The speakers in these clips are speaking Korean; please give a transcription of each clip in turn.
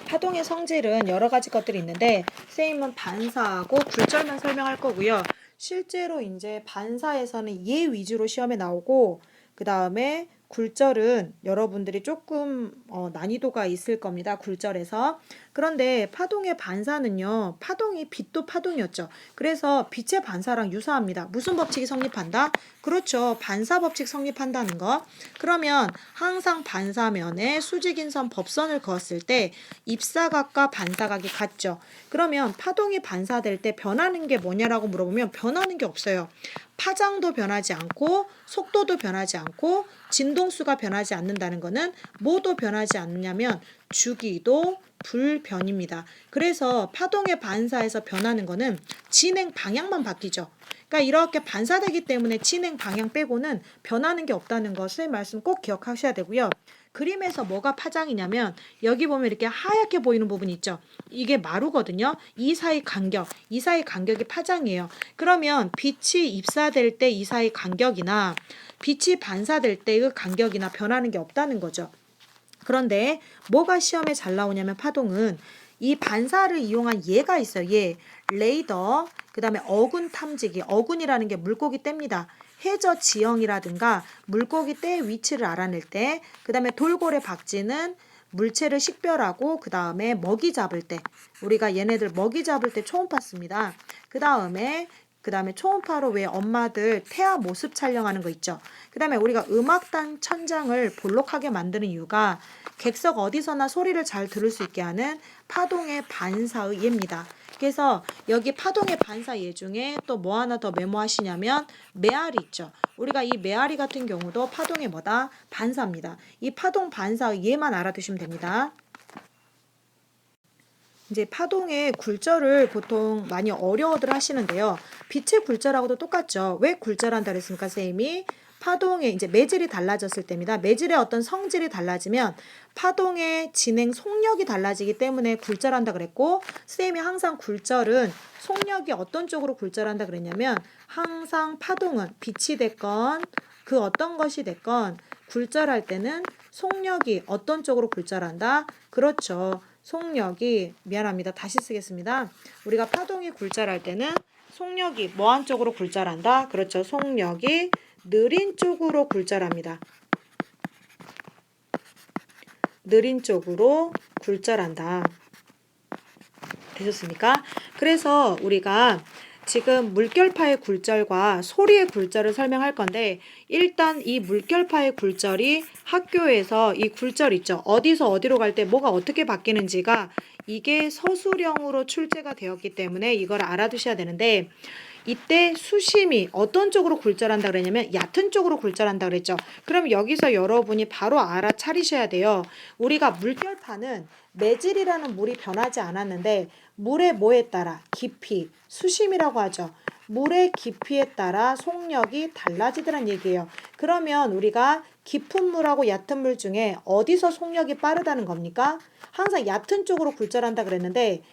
파동의 성질은 여러 가지 것들이 있는데 선생님은 반사하고 굴절만 설명할 거고요. 실제로 이제 반사에서는 얘 위주로 시험에 나오고 그 다음에 굴절은 여러분들이 조금 난이도가 있을 겁니다. 굴절에서. 그런데 파동의 반사는요. 파동이 빛도 파동이었죠. 그래서 빛의 반사랑 유사합니다. 무슨 법칙이 성립한다? 그렇죠. 반사 법칙 성립한다는 거. 그러면 항상 반사면에 수직인선 법선을 그었을 때 입사각과 반사각이 같죠. 그러면 파동이 반사될 때 변하는 게 뭐냐라고 물어보면 변하는 게 없어요. 파장도 변하지 않고 속도도 변하지 않고 진동수가 변하지 않는다는 것은 뭐도 변하지 않느냐면 주기도 불변입니다. 그래서 파동의 반사에서 변하는 것은 진행 방향만 바뀌죠. 그러니까 이렇게 반사되기 때문에 진행 방향 빼고는 변하는 게 없다는 거 선생님 말씀 꼭 기억하셔야 되고요. 그림에서 뭐가 파장이냐면 여기 보면 이렇게 하얗게 보이는 부분 있죠. 이게 마루거든요. 이 사이 간격이 파장이에요. 그러면 빛이 입사될 때 이 사이 간격이나 빛이 반사될 때의 간격이나 변하는 게 없다는 거죠. 그런데 뭐가 시험에 잘 나오냐면 파동은 이 반사를 이용한 얘가 있어요. 얘 레이더, 그 다음에 어군 탐지기, 어군이라는 게 물고기 떼입니다. 해저 지형이라든가 물고기 떼의 위치를 알아낼 때, 그 다음에 돌고래 박쥐는 물체를 식별하고 그 다음에 먹이 잡을 때 우리가 얘네들 먹이 잡을 때 초음파 씁니다. 그 다음에 초음파로 왜 엄마들 태아 모습 촬영하는 거 있죠. 그 다음에 우리가 음악단 천장을 볼록하게 만드는 이유가 객석 어디서나 소리를 잘 들을 수 있게 하는 파동의 반사의 예입니다. 그래서 여기 파동의 반사 예 중에 또 뭐 하나 더 메모하시냐면 메아리 있죠. 우리가 이 메아리 같은 경우도 파동의 뭐다? 반사입니다. 이 파동 반사의 예만 알아두시면 됩니다. 이제 파동의 굴절을 보통 많이 어려워들 하시는데요. 빛의 굴절하고도 똑같죠. 왜 굴절한다 그랬습니까, 선생님이? 파동의 이제 매질이 달라졌을 때입니다. 매질의 어떤 성질이 달라지면 파동의 진행 속력이 달라지기 때문에 굴절한다 그랬고, 선생님이 항상 굴절은 속력이 어떤 쪽으로 굴절한다 그랬냐면 항상 파동은 빛이 됐건 그 어떤 것이 됐건 굴절할 때는 속력이 어떤 쪽으로 굴절한다? 그렇죠. 속력이 미안합니다. 다시 쓰겠습니다. 우리가 파동이 굴절할 때는 속력이 뭐한 쪽으로 굴절한다? 그렇죠. 속력이 느린 쪽으로 굴절합니다. 느린 쪽으로 굴절한다. 되셨습니까? 그래서 우리가 지금 물결파의 굴절과 소리의 굴절을 설명할 건데 일단 이 물결파의 굴절이 학교에서 이 굴절 있죠. 어디서 어디로 갈 때 뭐가 어떻게 바뀌는지가 이게 서술형으로 출제가 되었기 때문에 이걸 알아두셔야 되는데 이때 수심이 어떤 쪽으로 굴절한다 그랬냐면 얕은 쪽으로 굴절한다 그랬죠. 그럼 여기서 여러분이 바로 알아차리셔야 돼요. 우리가 물결파는 매질이라는 물이 변하지 않았는데 물의 뭐에 따라 깊이, 수심이라고 하죠. 물의 깊이에 따라 속력이 달라지더란 얘기예요. 그러면 우리가 깊은 물하고 얕은 물 중에 어디서 속력이 빠르다는 겁니까? 항상 얕은 쪽으로 굴절한다 그랬는데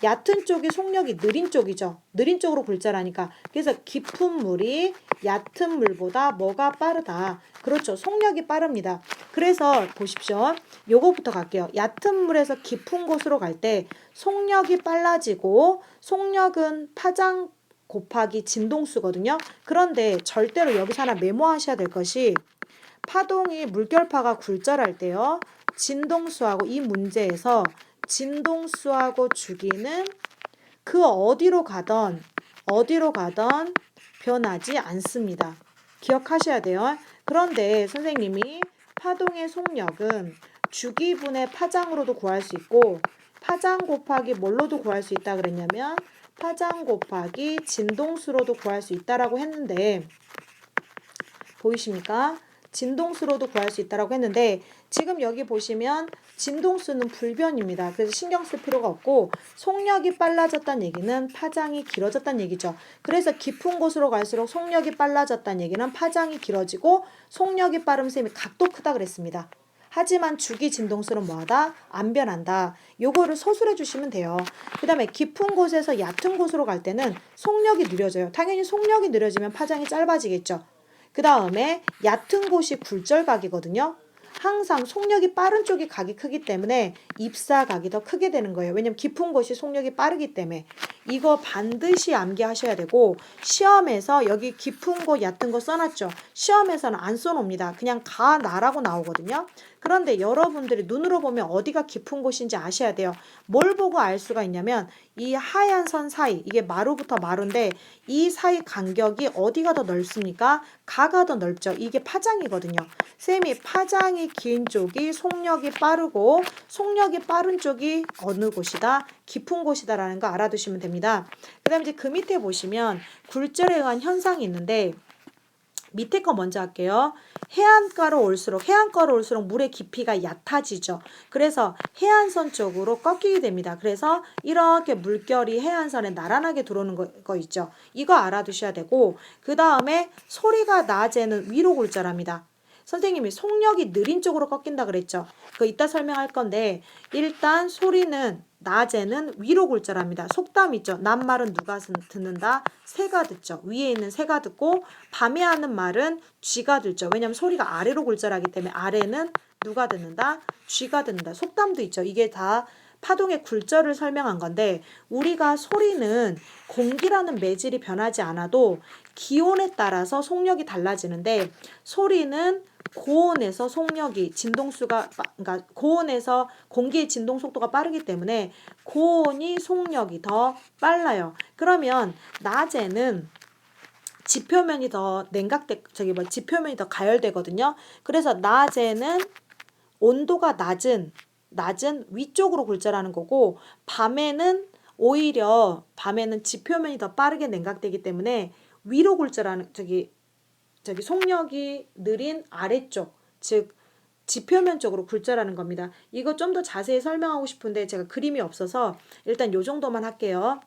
얕은 쪽이 속력이 느린 쪽이죠. 느린 쪽으로 굴절하니까. 그래서 깊은 물이 얕은 물보다 뭐가 빠르다. 그렇죠. 속력이 빠릅니다. 그래서 보십시오. 요거부터 갈게요. 얕은 물에서 깊은 곳으로 갈 때 속력이 빨라지고 속력은 파장 곱하기 진동수거든요. 그런데 절대로 여기서 하나 메모하셔야 될 것이 파동이 물결파가 굴절할 때요. 진동수하고 이 문제에서 진동수하고 주기는 그 어디로 가던 변하지 않습니다. 기억하셔야 돼요. 그런데 선생님이 파동의 속력은 주기분의 파장으로도 구할 수 있고 파장 곱하기 뭘로도 구할 수 있다 그랬냐면 파장 곱하기 진동수로도 구할 수 있다라고 했는데 보이십니까? 진동수로도 구할 수 있다라고 했는데 지금 여기 보시면 진동수는 불변입니다. 그래서 신경 쓸 필요가 없고 속력이 빨라졌다는 얘기는 파장이 길어졌다는 얘기죠. 그래서 깊은 곳으로 갈수록 속력이 빨라졌다는 얘기는 파장이 길어지고 속력이 빠르면 쌤이 각도 크다 그랬습니다. 하지만 주기 진동수는 뭐하다? 안 변한다. 요거를 서술해 주시면 돼요. 그 다음에 깊은 곳에서 얕은 곳으로 갈 때는 속력이 느려져요. 당연히 속력이 느려지면 파장이 짧아지겠죠. 그 다음에 얕은 곳이 굴절각이거든요. 항상 속력이 빠른 쪽이 각이 크기 때문에 입사각이 더 크게 되는 거예요. 왜냐면 깊은 곳이 속력이 빠르기 때문에. 이거 반드시 암기하셔야 되고 시험에서 여기 깊은 곳 얕은 거 써놨죠. 시험에서는 안 써놓습니다. 그냥 가 나라고 나오거든요. 그런데 여러분들이 눈으로 보면 어디가 깊은 곳인지 아셔야 돼요. 뭘 보고 알 수가 있냐면 이 하얀 선 사이, 이게 마루부터 마루인데 이 사이 간격이 어디가 더 넓습니까? 가가 더 넓죠. 이게 파장이거든요. 쌤이 파장이 긴 쪽이 속력이 빠르고 속력이 빠른 쪽이 어느 곳이다? 깊은 곳이다라는 거 알아두시면 됩니다. 그 다음에 이제 그 밑에 보시면 굴절에 의한 현상이 있는데 밑에 거 먼저 할게요. 해안가로 올수록 물의 깊이가 얕아지죠. 그래서 해안선 쪽으로 꺾이게 됩니다. 그래서 이렇게 물결이 해안선에 나란하게 들어오는 거 있죠. 이거 알아두셔야 되고 그 다음에 소리가 낮에는 위로 굴절합니다. 선생님이 속력이 느린 쪽으로 꺾인다 그랬죠. 그거 이따 설명할 건데 일단 소리는 낮에는 위로 굴절합니다. 속담 있죠. 낮말은 누가 듣는다? 새가 듣죠. 위에 있는 새가 듣고 밤에 하는 말은 쥐가 듣죠. 왜냐하면 소리가 아래로 굴절하기 때문에 아래는 누가 듣는다? 쥐가 듣는다. 속담도 있죠. 이게 다 파동의 굴절을 설명한 건데 우리가 소리는 공기라는 매질이 변하지 않아도 기온에 따라서 속력이 달라지는데 소리는 고온에서 속력이 진동수가 그러니까 고온에서 공기의 진동 속도가 빠르기 때문에 고온이 속력이 더 빨라요. 그러면 낮에는 지표면이 더 지표면이 더 가열되거든요. 그래서 낮에는 온도가 낮은 위쪽으로 굴절하는 거고 오히려 밤에는 지표면이 더 빠르게 냉각되기 때문에 위로 굴절하는 속력이 느린 아래쪽 즉 지표면 쪽으로 굴절하는 겁니다. 이거 좀 더 자세히 설명하고 싶은데 제가 그림이 없어서 일단 요 정도만 할게요.